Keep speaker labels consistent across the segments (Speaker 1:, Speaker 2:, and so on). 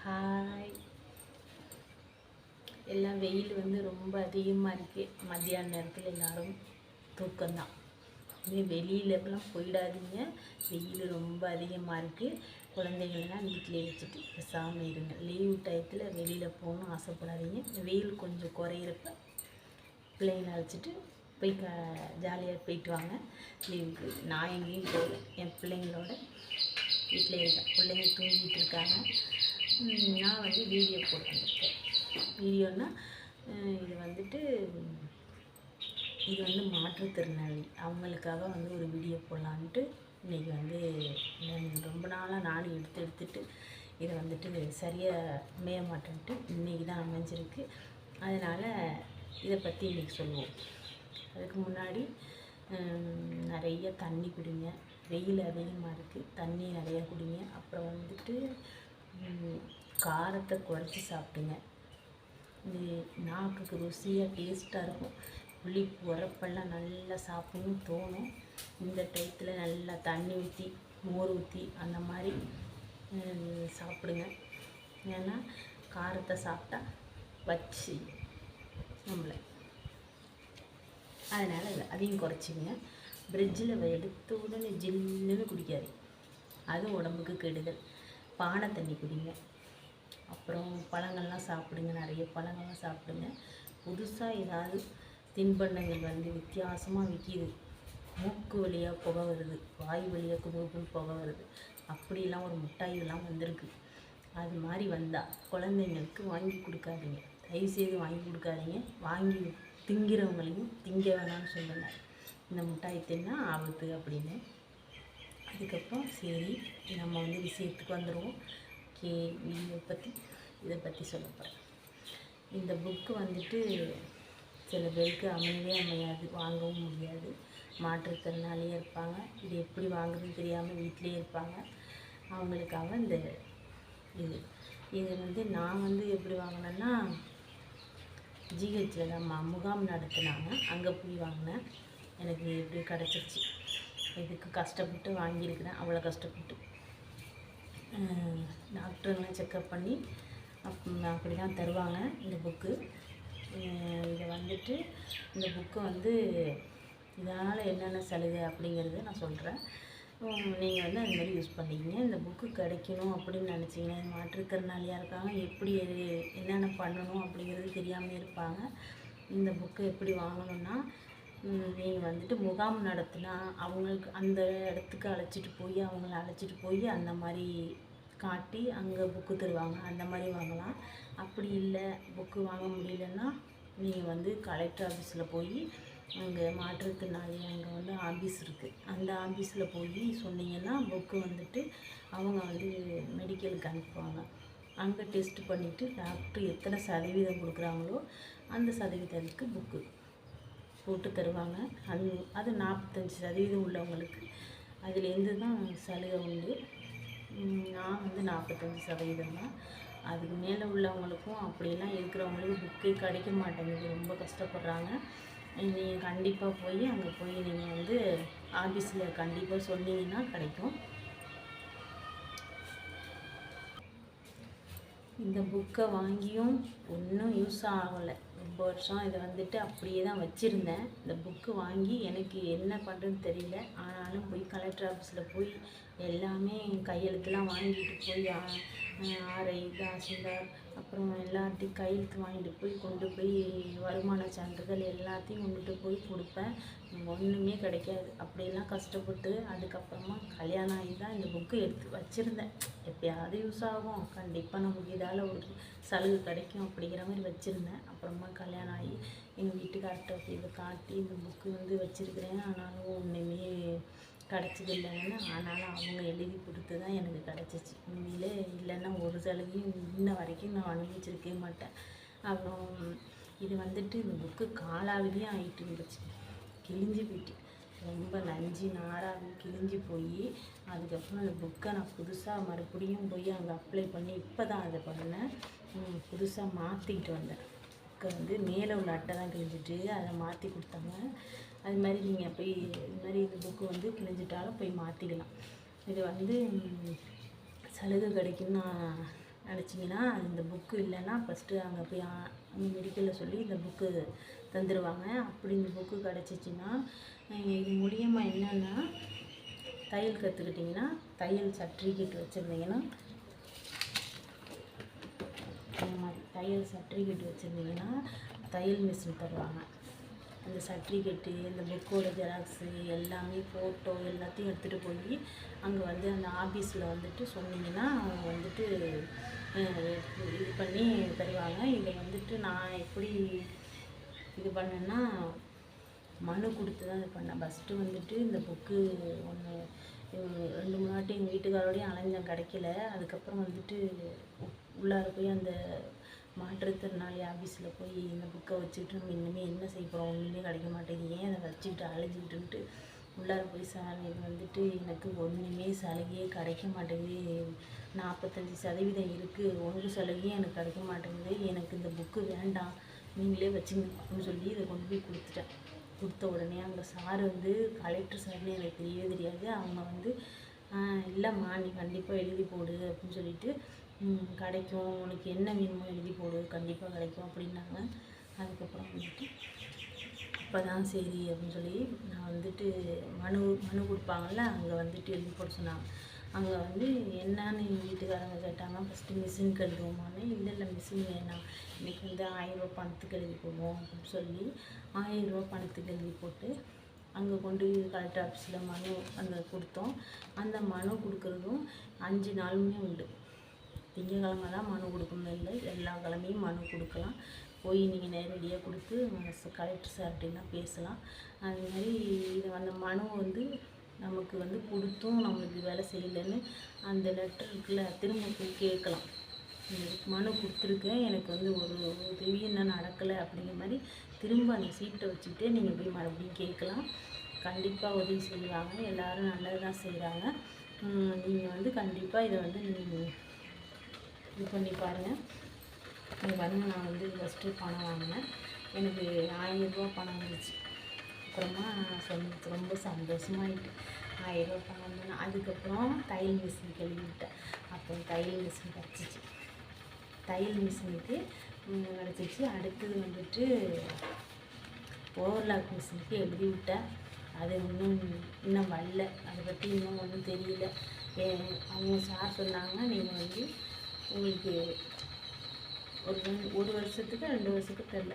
Speaker 1: Hi. எல்லாம் வெயில் ரொம்ப அதிகமாக இருக்குது. மத்தியான நேரத்தில் எல்லோரும் தூக்கம்தான். வெளியிலலாம் போயிடாதீங்க. வெயில் ரொம்ப அதிகமாக இருக்குது. குழந்தைகளெல்லாம் வீட்டிலே வச்சுட்டு பேசாமல் இருங்க. லீவு டயத்தில் வெளியில் போகணும்னு ஆசைப்படாதீங்க. வெயில் கொஞ்சம் குறையிறப்ப பிள்ளைங்களை அழைச்சிட்டு போய் ஜாலியாக போயிட்டு வாங்க லீவுக்கு. நான் எங்கேயும் போகல, என் பிள்ளைங்களோட வீட்டில் இருக்கேன். பிள்ளைங்க தூங்கிட்டு இருக்காங்க. நான் வீடியோ போட்டுருக்கேன். வீடியோன்னா இது மாற்றுத்திறனாளி அவங்களுக்காக ஒரு வீடியோ போடலான்ட்டு இன்றைக்கி ரொம்ப நாளாக நானும் எடுத்துட்டு இதை சரியாக அமைய மாட்டேன்ட்டு இன்றைக்கி தான் அமைஞ்சிருக்கு. அதனால் இதை பற்றி இன்றைக்கி சொல்லுவோம். அதுக்கு முன்னாடி நிறைய தண்ணி குடிங்க. வெயில் அதிகமாக இருக்குது, தண்ணி நிறையா குடிங்க. அப்புறம் காரத்தை குறைச்சி சாப்பிடுங்க. இது நாக்குக்கு ருசியாக டேஸ்ட்டாக இருக்கும். புளிப்பு உரப்பெல்லாம் நல்லா சாப்பிடணும்னு தோணும். இந்த டயத்தில் நல்லா தண்ணி ஊற்றி மோர் ஊற்றி அந்த மாதிரி சாப்பிடுங்க. ஏன்னா காரத்தை சாப்பிட்டா வச்சு நம்மளை, அதனால் அதையும் குறைச்சிங்க. ஃப்ரிட்ஜில் எடுத்த உடனே ஜில்லுன்னு குடிக்காது, அது உடம்புக்கு கெடுதல். பானை தண்ணி குடிங்க. அப்புறம் பழங்கள்லாம் சாப்பிடுங்க, நிறைய பழங்கள்லாம் சாப்பிடுங்க. புதுசாக ஏதாவது தின்பண்டங்கள் வித்தியாசமாக விற்கிது. மூக்கு வழியாக புகை வருது, வாய் வழியாக குதுகுன்னு புகை வருது. அப்படிலாம் ஒரு மிட்டாயெல்லாம் வந்திருக்கு. அது மாதிரி வந்தால் குழந்தைங்களுக்கு வாங்கி கொடுக்காதீங்க. தயவுசெய்து வாங்கி கொடுக்காதீங்க. வாங்கி திங்கிறவங்களையும் திங்க வேணாம்னு சொல்லுங்க. இந்த மிட்டாய் தின்னா ஆபத்து அப்படின்னு. அதுக்கப்புறம் சரி, நம்ம விஷயத்துக்கு வந்துடுவோம். வீடியோ இதை பற்றி சொல்ல போகிறேன். இந்த புக்கு சில பேருக்கு அமையவே அமையாது, வாங்கவும் முடியாது. மாற்றுத்திறனாளியாக இருப்பாங்க. இது எப்படி வாங்குறதுன்னு தெரியாமல் வீட்டிலே இருப்பாங்க. அவங்களுக்காக இது நான் எப்படி வாங்கினேன்னா, ஜிஹெச்சில் தான் முகாம் நடத்தினாங்க. அங்கே போய் வாங்கினேன். எனக்கு எப்படி கிடச்சிருச்சு. இதுக்கு கஷ்டப்பட்டு வாங்கியிருக்கிறேன். அவ்வளோ கஷ்டப்பட்டு டாக்டருங்களாம் செக்கப் பண்ணி அப்படி தான் தருவாங்க இந்த புக்கு. இதை இந்த புக்கு இதனால் என்னென்ன சலுகை அப்படிங்கிறத நான் சொல்கிறேன். நீங்கள் அந்த மாதிரி யூஸ் பண்ணிக்கிங்க. இந்த புக்கு கிடைக்கணும் அப்படின்னு நினச்சிங்கன்னா, மாற்றுத்திறனாளியாக இருக்காங்க, எப்படி என்னென்ன பண்ணணும் அப்படிங்கிறது தெரியாமல் இருப்பாங்க. இந்த புக்கை எப்படி வாங்கணுன்னா, நீங்கள் முகாம் நடத்தினா அவங்களுக்கு அந்த இடத்துக்கு அழைச்சிட்டு போய் அந்த மாதிரி காட்டி அங்கே புக்கு தருவாங்க. அந்த மாதிரி வாங்கலாம். அப்படி இல்லை, புக்கு வாங்க முடியலன்னா நீங்கள் கலெக்டர் ஆஃபீஸில் போய், அங்கே மாற்றுத்திறனாளி அங்கே ஆஃபீஸ் இருக்குது. அந்த ஆஃபீஸில் போய் சொன்னீங்கன்னா புக்கு அவங்க மெடிக்கலுக்கு அனுப்புவாங்க. அங்கே டெஸ்ட் பண்ணிவிட்டு டாக்டர் எத்தனை சதவீதம் கொடுக்குறாங்களோ அந்த சதவீதத்துக்கு புக்கு போட்டு தருவாங்க. அது 45% உள்ளவங்களுக்கு அதுலேருந்து தான் சலுகை உண்டு. நான் 45% தான். அதுக்கு மேலே உள்ளவங்களுக்கும் அப்படிலாம் இருக்கிறவங்களுக்கு புக்கே கிடைக்க மாட்டேங்குது, ரொம்ப கஷ்டப்படுறாங்க. நீங்கள் கண்டிப்பாக போய் அங்கே போய் நீங்கள் ஆஃபீஸில் கண்டிப்பாக சொன்னீங்கன்னா கிடைக்கும். இந்த புக்கை வாங்கியும் ஒன்றும் யூஸ் ஆகலை. ரொம்ப வருஷம் இதை அப்படியே தான் வச்சுருந்தேன். இந்த புக்கு வாங்கி எனக்கு என்ன பண்ணுறதுன்னு தெரியல. ஆனாலும் போய் கலெக்டர் ஆஃபீஸில் போய் எல்லாமே கையெழுத்துலாம் வாங்கிட்டு போய் ஆர்ஐ, தாசில்தார், அப்புறம் எல்லாத்தையும் கையெழுத்து வாங்கிட்டு போய் கொண்டு போய் வருமான சான்றிதழ் எல்லாத்தையும் கொண்டுட்டு போய் கொடுப்பேன். ஒன்றுமே கிடைக்காது. அப்படியெல்லாம் கஷ்டப்பட்டு அதுக்கப்புறமா கல்யாணம் ஆகி தான் இந்த புக்கு எடுத்து வச்சுருந்தேன். எப்போயாவது யூஸ் ஆகும், கண்டிப்பாக நமக்கு இதால் ஒரு சலுகை கிடைக்கும் அப்படிங்கிற மாதிரி வச்சுருந்தேன். அப்புறமா கல்யாணம் ஆகி எங்கள் வீட்டுக்கார்ட்ட இதை காட்டி இந்த புக்கு வச்சுருக்கிறேன், ஆனாலும் ஒன்றுமே கிடச்சதில்லைன்னு. ஆனாலும் அவங்க எழுதி கொடுத்து தான் எனக்கு கிடச்சிச்சு. உண்மையிலே இல்லைன்னா ஒரு சலுகையும் இன்ன வரைக்கும் நான் அனுபவிச்சிருக்கவே மாட்டேன். அப்புறம் இது இந்த புக்கு காலாவதியும் ஆகிட்டு இருந்துச்சு, கிழிஞ்சு போயிட்டு, ரொம்ப நஞ்சு நாராக கிழிஞ்சு போய் அதுக்கப்புறம் அந்த புக்கை நான் புதுசாக மறுபடியும் போய் அங்கே அப்ளை பண்ணி இப்போ தான் அதை பண்ணேன். புதுசாக மாற்றிக்கிட்டு வந்தேன். புக்கை மேலே உள்ள அட்டை தான் கிழிஞ்சிட்டு அதை மாற்றி கொடுத்தாங்க. அது மாதிரி நீங்கள் போய் இது மாதிரி இந்த புக்கு கிழிஞ்சிட்டாலும் போய் மாற்றிக்கலாம். இது சலுகை கிடைக்குன்னு நான் நினச்சிங்கன்னா இந்த புக்கு இல்லைன்னா ஃபஸ்ட்டு அங்கே போய் அங்கே மெடிக்கலில் சொல்லி இந்த புக்கு தந்துடுவாங்க. அப்படி இந்த புக்கு கிடச்சிச்சின்னா இது மூலியமாக என்னென்னா தையல் கற்றுக்கிட்டிங்கன்னா தையல் சர்டிஃபிகேட் வச்சுருந்தீங்கன்னா இந்த மாதிரி தையல் சர்டிஃபிகேட் வச்சுருந்தீங்கன்னா தையல் மிஷின் தருவாங்க. அந்த சர்டிஃபிகேட்டு இந்த புக்கோட ஜெராக்ஸு எல்லாமே ஃபோட்டோ எல்லாத்தையும் எடுத்துகிட்டு போய் அங்கே வந்து அந்த ஆஃபீஸில் வந்துட்டு சொன்னீங்கன்னா அவங்க வந்துட்டு இது பண்ணி தருவாங்க. இதை வந்துட்டு நான் எப்படி இது பண்ணேன்னா மனு கொடுத்து தான் இது பண்ணேன். ஃபஸ்ட்டு வந்துட்டு இந்த புக்கு ஒன்று 2-3 வாட்டி எங்கள் வீட்டுக்காரோடையும் அலைஞ்சேன், கிடைக்கல. அதுக்கப்புறம் வந்துட்டு உள்ளார போய் அந்த மாற்றுத்திறனாளி ஆஃபீஸில் போய் இந்த புக்கை வச்சுக்கிட்டு நம்ம இனிமேல் என்ன செய்ய போகிறோம், ஒன்றுமே கிடைக்க மாட்டேங்குது, ஏன் அதை வச்சுக்கிட்டு அலைஞ்சிக்கிட்டுன்ட்டு உள்ளார போய் இது வந்துட்டு எனக்கு ஒன்றுமே சலுகையே கிடைக்க மாட்டேங்குது, 45% இருக்குது, ஒன்று சலுகையும் எனக்கு கிடைக்க மாட்டேங்குது, எனக்கு இந்த புக்கு வேண்டாம், நீங்களே வச்சுங்க அப்படின்னு சொல்லி இதை கொண்டு போய் கொடுத்துட்டேன். கொடுத்த உடனே அங்கே சார் வந்து கலெக்டர் சார்னு எனக்கு தெரியவே தெரியாது. அவங்க வந்து இல்லைம்மா நீ கண்டிப்பாக எழுதி போடு அப்படின்னு சொல்லிட்டு கிடைக்கும், உனக்கு என்ன வேணுமோ எழுதி போடு, கண்டிப்பாக கிடைக்கும் அப்படின்னாங்க. அதுக்கப்புறம் வந்துட்டு அப்போ தான் சரி அப்படின்னு சொல்லி நான் வந்துட்டு மனு கொடுப்பாங்கள்ல, அங்கே வந்துட்டு எழுதி போட சொன்னாங்க. அங்கே வந்து என்னன்னு எங்கள் வீட்டுக்காரங்க கேட்டாங்க, ஃபஸ்ட்டு மிஷினுக்கு எழுதுவோமான்னு. இல்லை மிஷின் வேணாம், இன்றைக்கி வந்து 1000 ரூபா பணத்துக்கு எழுதி போடுவோம் அப்படின்னு சொல்லி 1000 ரூபா பணத்துக்கு எழுதி போட்டு அங்கே கொண்டு கலெக்டர் ஆஃபீஸில் மனு அங்கே கொடுத்தோம். அந்த மனு கொடுக்குறதும் 5 நாளுமே உண்டு. திங்கக்கிழமை தான் மனு கொடுக்கணும் இல்லை, எல்லா கிழமையும் மனு கொடுக்கலாம். போய் நீங்கள் நேரடியாக கொடுத்து கலெக்டர் சார்கிட்டலாம் பேசலாம். அதுமாதிரி இதை அந்த மனு வந்து நமக்கு வந்து கொடுத்தும் நம்மளுக்கு வேலை செய்யலைன்னு அந்த லெட்டர் இருக்குல்ல திரும்ப போய் கேட்கலாம். மனு கொடுத்துருக்கேன், எனக்கு வந்து ஒரு உதவி என்ன நடக்கலை அப்படிங்கிற மாதிரி திரும்ப அந்த சீட்டை வச்சுக்கிட்டே நீங்கள் போய் மறுபடியும் கேட்கலாம். கண்டிப்பாக உதவி செய்வாங்க, எல்லோரும் நல்லது தான் செய்கிறாங்க. நீங்கள் வந்து கண்டிப்பாக இதை வந்து நீங்கள் இது பண்ணி பாருங்கள். இது பாருங்கள், நான் வந்து ஃபஸ்ட்டு பணம் வாங்கினேன், எனக்கு 1000 ரூபா பணம் வந்துச்சு. அப்புறமா நான் ரொம்ப சந்தோஷமாயிட்டு 1000 ரூபா பணம் வந்தேன். அதுக்கப்புறம் தையல் மிஷினுக்கு எழுதிவிட்டேன். அப்புறம் தையல் மிஷின் கிடச்சிச்சு, தையல் மிஷினுக்கு கிடச்சிச்சு. அடுத்தது வந்துட்டு ஓவர்லாக் மிஷினுக்கு எழுதி விட்டேன். அது இன்னும் வரல, அதை பற்றி இன்னும் ஒன்றும் தெரியல. அவங்க சார் சொன்னாங்க, நீங்கள் வந்து உங்களுக்கு ஒரு வருஷத்துக்கு 2 வருஷத்துக்கு தெரில,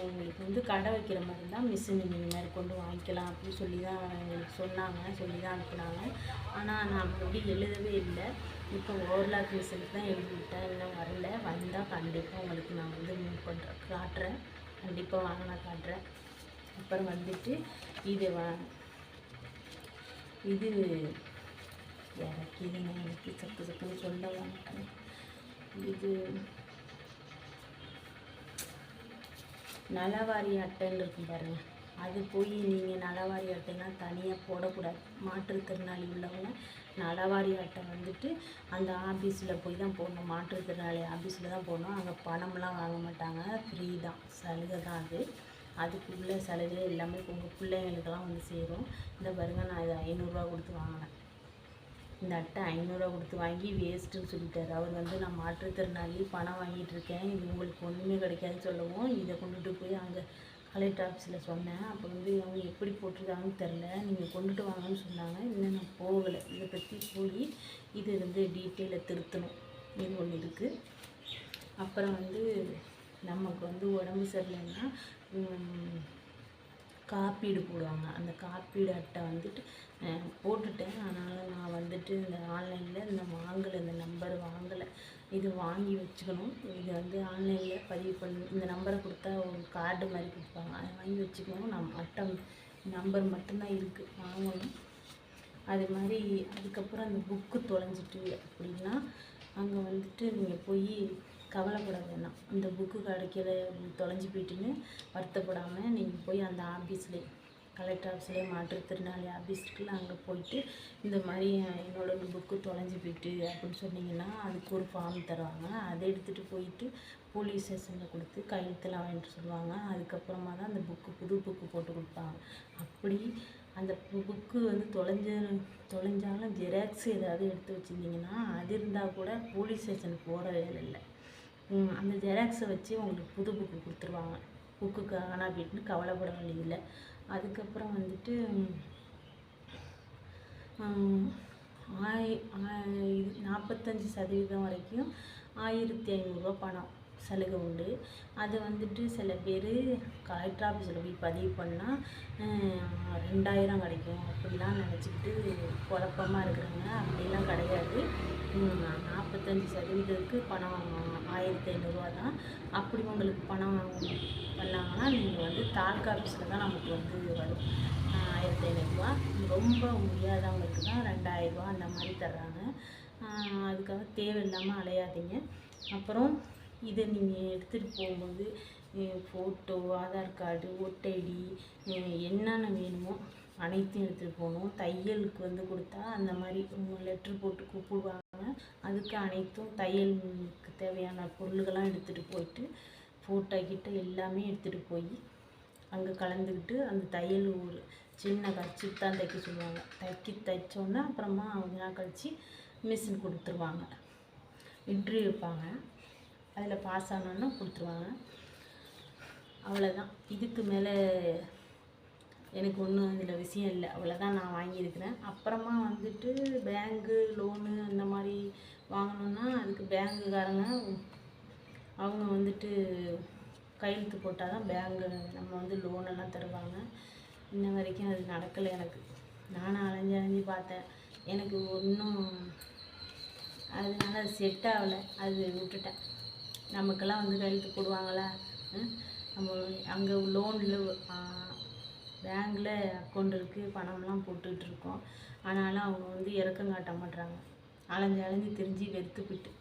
Speaker 1: உங்களுக்கு வந்து கடை வைக்கிற மாதிரி தான் மிஷின் நீங்கள் மேற்கொண்டு வாங்கிக்கலாம் அப்படின்னு சொல்லி தான் எங்களுக்கு சொன்னாங்க, சொல்லி தான் அனுப்புனாங்க. ஆனால் நான் அப்படி எழுதவே இல்லை. இப்போ ஓவர்லாக் மிஷினுக்கு தான் எழுதி விட்டேன், இன்னும் வரல. வந்தால் கண்டிப்பாக உங்களுக்கு நான் வந்து மூவ் பண்ணுறேன், காட்டுறேன், கண்டிப்பாக வாங்க நான் காட்டுறேன். அப்புறம் வந்துட்டு இது இறக்கிதுங்க, எனக்கு சக்குன்னு சொல்ல மாட்டேன். இது நலவாரி அட்டைன்னு இருக்கும் பாருங்கள், அது போய் நீங்கள் நலவாரி அட்டைலாம் தனியாக போடக்கூடாது. மாற்றுத்திறனாளி உள்ளவங்க நலவாரி அட்டை வந்துட்டு அந்த ஆஃபீஸில் போய் தான் போடணும், மாற்றுத்திறனாளி ஆஃபீஸில் தான் போடணும். அங்கே பணம்லாம் வாங்க மாட்டாங்க, ஃப்ரீ தான், சலுகை தான் அது. அதுக்குள்ளே சலுகை எல்லாமே உங்கள் பிள்ளைங்களுக்கெல்லாம் வந்து சேரும். இந்த பாருங்கள், நான் இதை 500 ரூபா கொடுத்து வாங்கினேன். இந்த அட்டை 500 ரூபா கொடுத்து வாங்கி வேஸ்ட்டுன்னு சொல்லிட்டார் அவர். வந்து நான் மாற்றுத்திறனாளி பணம் வாங்கிட்டு இருக்கேன், இது உங்களுக்கு ஒன்றுமே கிடைக்காதுன்னு சொல்லவும் இதை கொண்டுட்டு போய் அங்கே கலெக்டர் ஆஃபீஸில் சொன்னேன். அப்போ வந்து அவங்க எப்படி போட்டிருக்காங்கன்னு தெரில, நீங்கள் கொண்டுட்டு வாங்கன்னு சொன்னாங்க. இன்னும் நான் போகலை, இதை பற்றி போய் இது வந்து டீட்டெயிலை திருத்தணும், இது ஒன்று இருக்குது. அப்புறம் வந்து நமக்கு வந்து உடம்பு சரியில்லைன்னா காப்பீடு போடுவாங்க. அந்த காப்பீடு அட்டை வந்துட்டு போட்டுட்டேன். அதனால் நான் வந்துட்டு இந்த ஆன்லைனில் இந்த நம்பர் வாங்கலை, இது வாங்கி வச்சுக்கணும். இது வந்து ஆன்லைனில் பதிவு பண்ணி இந்த நம்பரை கொடுத்தா ஒரு கார்டு மாதிரி கொடுப்பாங்க, அதை வாங்கி வச்சுக்கணும். அட்டை நம்பர் மட்டும்தான் இருக்குது, வாங்கணும். அது மாதிரி அதுக்கப்புறம் அந்த புக்கு தொலைஞ்சிட்டு அப்படின்னா அங்கே வந்துட்டு நீங்கள் போய் கவலைப்பட வேணாம். அந்த புக்கு கிடைக்கல, தொலைஞ்சி போயிட்டுன்னு வருத்தப்படாமல் நீங்கள் போய் அந்த ஆஃபீஸ்லேயே கலெக்டர் ஆஃபீஸ்லேயே மாற்றுத்திறனாளி ஆஃபீஸ் இருக்குல்ல, அங்கே போயிட்டு இந்த மாதிரி என்னோடய புக்கு தொலைஞ்சி போயிட்டு அப்படின்னு சொன்னீங்கன்னா அதுக்கு ஒரு ஃபார்ம் தருவாங்க. அதை எடுத்துகிட்டு போயிட்டு போலீஸ் ஸ்டேஷனில் கொடுத்து கையெழுத்துலாம் வாங்கிட்டு சொல்லுவாங்க. அதுக்கப்புறமா தான் அந்த புக்கு புது புக்கு போட்டு கொடுப்பாங்க. அப்படி அந்த புக்கு வந்து தொலைஞ்சாலும் ஜெராக்ஸ் ஏதாவது எடுத்து வச்சுருந்தீங்கன்னா அது இருந்தால் கூட போலீஸ் ஸ்டேஷன் போகிற வேலை இல்லை. அந்த ஜெராக்ஸை வச்சு உங்களுக்கு புது புக்கு கொடுத்துருவாங்க. புக்கு காணா போயிட்டுன்னு கவலைப்பட வேண்டியதில்லை. அதுக்கப்புறம் வந்துட்டு 45% வரைக்கும் 1500 பணம் சலுகை உண்டு. அது வந்துட்டு சில பேர் கலெக்டர் ஆஃபீஸில் போய் பதிவு பண்ணால் 2000 கிடைக்கும் அப்படிலாம் நினச்சிக்கிட்டு குழப்பமாக இருக்கிறாங்க. அப்படிலாம் கிடையாது. 45%க்கு பணம் 1500 தான். அப்படி உங்களுக்கு பணம் பண்ணாங்கன்னா நீங்கள் வந்து தாலுக்கா ஆஃபீஸில் தான் நமக்கு வந்து வரும் 1500. ரொம்ப முடியாதவங்களுக்கு தான் 2000 அந்த மாதிரி தர்றாங்க. அதுக்காக தேவையில்லாமல் அலையாதீங்க. அப்புறம் இதை நீங்கள் எடுத்துகிட்டு போகும்போது ஃபோட்டோ, ஆதார் கார்டு, ஓட்டைடி என்னென்ன வேணுமோ அனைத்தையும் எடுத்துகிட்டு போகணும். தையலுக்கு வந்து கொடுத்தா அந்த மாதிரி லெட்ரு போட்டு கூப்பிடுவாங்க. அதுக்கு அனைத்தும் தையலுக்கு தேவையான பொருள்கள்லாம் எடுத்துகிட்டு போயிட்டு ஃபோட்டோ கிட்ட எல்லாமே எடுத்துகிட்டு போய் அங்கே கலந்துக்கிட்டு அந்த தையல் ஒரு சின்ன கர்ச்சீப் தான் தைக்க சொல்லுவாங்க. தைச்சோன்னா அப்புறமா கொஞ்ச நாள் கழித்து மிஷின் கொடுத்துருவாங்க. இன்டர்வியூ வைப்பாங்க. அதில் பாஸ் ஆனோன்னா கொடுத்துருவாங்க. அவ்வளோதான். இதுக்கு மேலே எனக்கு ஒன்றும் இதில் விஷயம் இல்லை. அவ்வளோதான் நான் வாங்கியிருக்கிறேன். அப்புறமா வந்துட்டு பேங்கு லோனு அந்த மாதிரி வாங்கணுன்னா அதுக்கு பேங்குக்காரங்க அவங்க வந்துட்டு கையெழுத்து போட்டால் தான் பேங்கு நம்ம வந்து லோனெல்லாம் தருவாங்க. இன்ன வரைக்கும் அது நடக்கலை எனக்கு. நானும் அலைஞ்சு பார்த்தேன். எனக்கு ஒன்றும் அதனால அது செட் ஆகலை. அது விட்டுட்டேன். நமக்கெல்லாம் வந்து கையெழுத்து போடுவாங்களா? நம்ம அங்கே லோனில் பேங்கில் அக்கௌண்ட் இருக்குது, பணம்லாம் போட்டுட்ருக்கோம். ஆனாலும் அவங்க வந்து இறக்கம் காட்ட மாட்டுறாங்க. அலைஞ்சு திரிஞ்சு வெறுத்துப்பிட்டு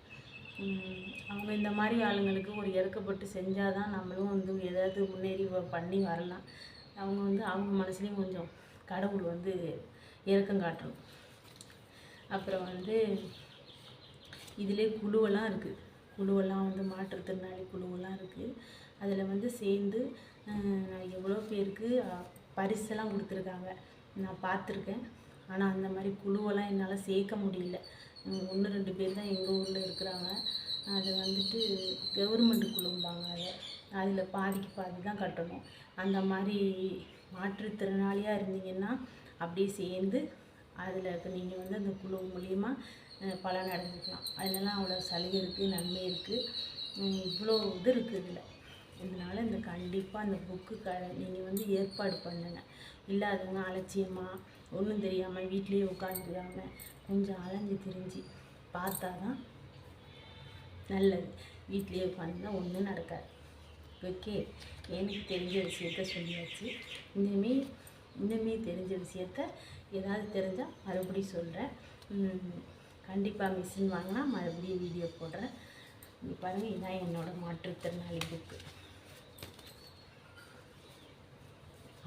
Speaker 1: அவங்க இந்த மாதிரி ஆளுங்களுக்கு ஒரு இறக்கப்பட்டு செஞ்சால் தான் நம்மளும் வந்து ஏதாவது முன்னேறி பண்ணி வரலாம். அவங்க வந்து அவங்க மனசுலேயும் கொஞ்சம் கடவுள் வந்து இறக்கம் காட்டணும். அப்புறம் வந்து இதிலே குழுவெல்லாம் இருக்குது. குழுவெல்லாம் வந்து மாற்றுத்திறனாளி குழுவெல்லாம் இருக்குது. அதில் வந்து சேர்ந்து எவ்வளோ பேருக்கு பரிசெல்லாம் கொடுத்துருக்காங்க. நான் பார்த்துருக்கேன். ஆனால் அந்த மாதிரி குழுவெல்லாம் என்னால் சேர்க்க முடியல. 1-2 பேர் தான் எங்கள் ஊரில் இருக்கிறாங்க. அது வந்துட்டு கவர்மெண்ட் குழும்பாங்க. அதில் பாதிக்கு பாதி தான் கட்டணும். அந்த மாதிரி மாற்றுத்திறனாளியாக இருந்தீங்கன்னா அப்படியே சேர்ந்து அதில் நீங்கள் வந்து அந்த குழு மூலிமா பலன் அடைஞ்சிக்கலாம். அதிலலாம் அவ்வளோ சலுகை இருக்குது, நன்மை இருக்குது, இவ்வளோ இது இருக்குது இதனால் இந்த கண்டிப்பாக அந்த புக்கு நீங்கள் வந்து ஏற்பாடு பண்ணுங்கள். இல்லாதவங்க அலட்சியமாக ஒன்றும் தெரியாமல் வீட்லேயே உட்காந்துக்காமல் கொஞ்சம் அலைஞ்சு திரிஞ்சு பார்த்தா தான் நல்லது. வீட்லேயே உட்காந்துனா ஒன்றும் நடக்காது. ஓகே, எனக்கு தெரிஞ்ச விஷயத்த சொல்லியாச்சு. இன்னுமே தெரிஞ்ச விஷயத்த ஏதாவது தெரிஞ்சால் மறுபடியும் சொல்கிறேன். கண்டிப்பாக மிஷின் வாங்கினா மறுபடியும் வீடியோ போடுறேன். இங்கே பாருங்கள், இதான் என்னோடய மாற்றுத்திறனாளி புக்கு.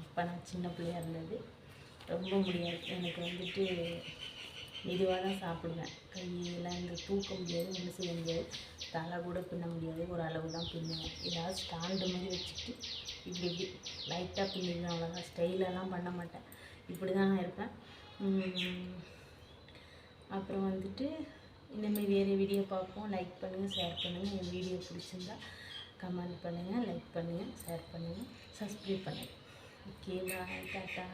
Speaker 1: அப்போ நான் சின்ன பிள்ளையாக இருந்தது. ரொம்ப முடியாது. எனக்கு வந்துட்டு மெதுவாக தான் சாப்பிடுவேன். கையெல்லாம் இந்த தூக்க முடியாது, ஒன்றும் செய்ய முடியாது, தலை கூட பின்ன முடியாது. ஒரு அளவு தான் பின்னுவேன். ஏதாவது ஸ்டாண்டு மாதிரி வச்சுட்டு இப்படி லைட்டாக பின்னிடுவேன். அவ்வளோதான். ஸ்டைலெல்லாம் பண்ண மாட்டேன். இப்படி தான் நான் இருப்பேன். அப்புறம் வந்துட்டு இனிமேல் வேறு வீடியோ பார்ப்போம். லைக் பண்ணுங்கள், ஷேர் பண்ணுங்கள். என் வீடியோ பிடிச்சிருந்தா கமெண்ட் பண்ணுங்கள், லைக் பண்ணுங்கள், ஷேர் பண்ணுங்கள், சப்ஸ்கிரைப் பண்ணுங்கள். ஓகே, பாய், டாட்டா.